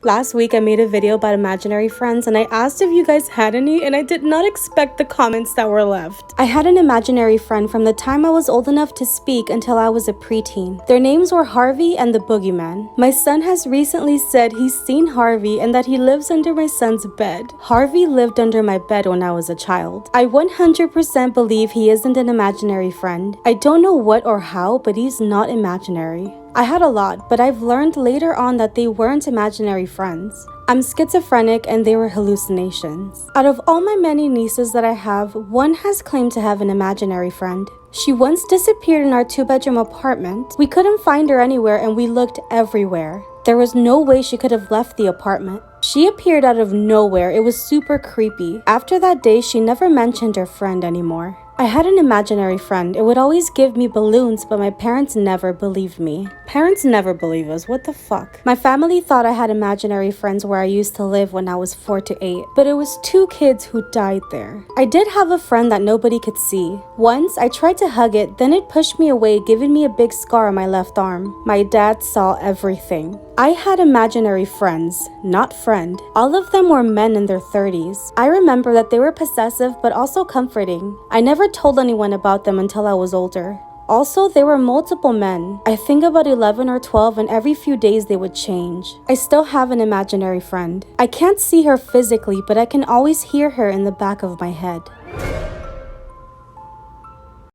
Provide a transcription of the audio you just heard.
Last week I made a video about imaginary friends and I asked if you guys had any, and I did not expect the comments that were left. I had an imaginary friend from the time I was old enough to speak until I was a preteen. Their names were Harvey and the Boogeyman. My son has recently said he's seen Harvey and that he lives under my son's bed. Harvey lived under my bed when I was a child. I 100% believe he isn't an imaginary friend. I don't know what or how, but he's not imaginary. I had a lot, but I've learned later on that they weren't imaginary friends. I'm schizophrenic and they were hallucinations. Out of all my many nieces that I have, one has claimed to have an imaginary friend. She once disappeared in our 2-bedroom apartment. We couldn't find her anywhere and we looked everywhere. There was no way she could have left the apartment. She appeared out of nowhere. It was super creepy. After that day, she never mentioned her friend anymore. I had an imaginary friend. It would always give me balloons, but my parents never believed me. Parents never believe us, what the fuck? My family thought I had imaginary friends where I used to live when I was 4 to 8, but it was 2 kids who died there. I did have a friend that nobody could see. Once, I tried to hug it, then it pushed me away, giving me a big scar on my left arm. My dad saw everything. I had imaginary friends, not friend. All of them were men in their 30s. I remember that they were possessive but also comforting. I never told anyone about them until I was older. Also, there were multiple men. I think about 11 or 12, and every few days they would change. I still have an imaginary friend. I can't see her physically, but I can always hear her in the back of my head.